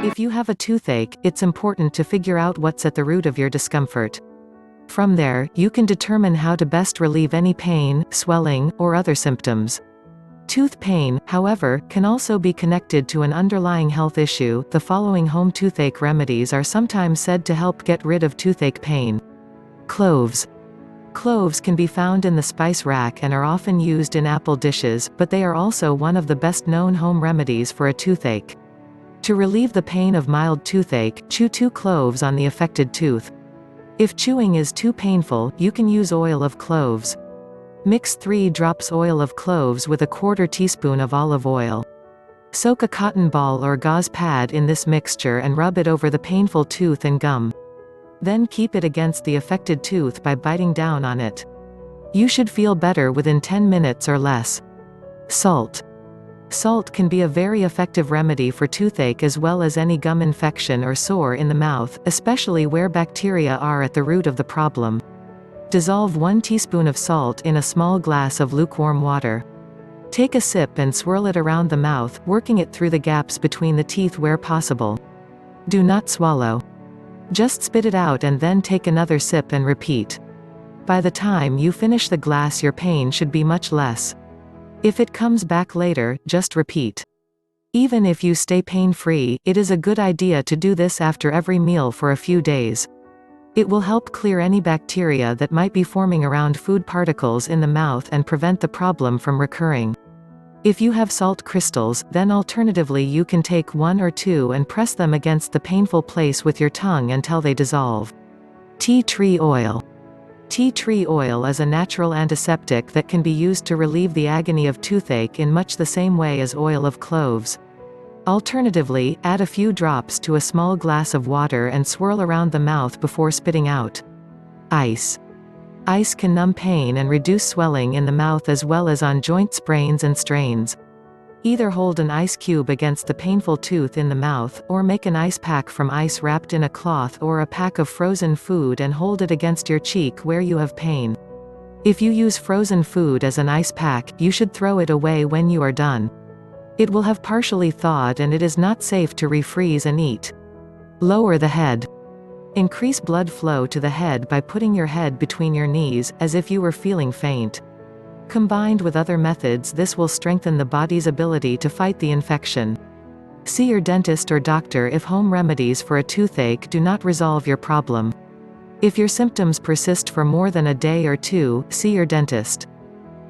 If you have a toothache, it's important to figure out what's at the root of your discomfort. From there, you can determine how to best relieve any pain, swelling, or other symptoms. Tooth pain, however, can also be connected to an underlying health issue. The following home toothache remedies are sometimes said to help get rid of toothache pain. Cloves. Cloves can be found in the spice rack and are often used in apple dishes, but they are also one of the best-known home remedies for a toothache. To relieve the pain of mild toothache, chew 2 cloves on the affected tooth. If chewing is too painful, you can use oil of cloves. Mix 3 drops oil of cloves with a 1/4 teaspoon of olive oil. Soak a cotton ball or gauze pad in this mixture and rub it over the painful tooth and gum. Then keep it against the affected tooth by biting down on it. You should feel better within 10 minutes or less. Salt. Salt can be a very effective remedy for toothache as well as any gum infection or sore in the mouth, especially where bacteria are at the root of the problem. Dissolve 1 teaspoon of salt in a small glass of lukewarm water. Take a sip and swirl it around the mouth, working it through the gaps between the teeth where possible. Do not swallow. Just spit it out and then take another sip and repeat. By the time you finish the glass, your pain should be much less. If it comes back later, just repeat. Even if you stay pain-free, it is a good idea to do this after every meal for a few days. It will help clear any bacteria that might be forming around food particles in the mouth and prevent the problem from recurring. If you have salt crystals, then alternatively you can take 1 or 2 and press them against the painful place with your tongue until they dissolve. Tea tree oil. Tea tree oil is a natural antiseptic that can be used to relieve the agony of toothache in much the same way as oil of cloves. Alternatively, add a few drops to a small glass of water and swirl around the mouth before spitting out. Ice. Ice can numb pain and reduce swelling in the mouth as well as on joint sprains and strains. Either hold an ice cube against the painful tooth in the mouth, or make an ice pack from ice wrapped in a cloth or a pack of frozen food and hold it against your cheek where you have pain. If you use frozen food as an ice pack, you should throw it away when you are done. It will have partially thawed and it is not safe to refreeze and eat. Lower the head. Increase blood flow to the head by putting your head between your knees, as if you were feeling faint. Combined with other methods, this will strengthen the body's ability to fight the infection. See your dentist or doctor if home remedies for a toothache do not resolve your problem. If your symptoms persist for more than a day or 2, see your dentist.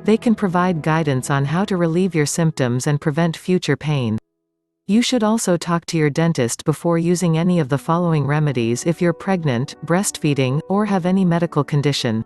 They can provide guidance on how to relieve your symptoms and prevent future pain. You should also talk to your dentist before using any of the following remedies if you're pregnant, breastfeeding, or have any medical condition.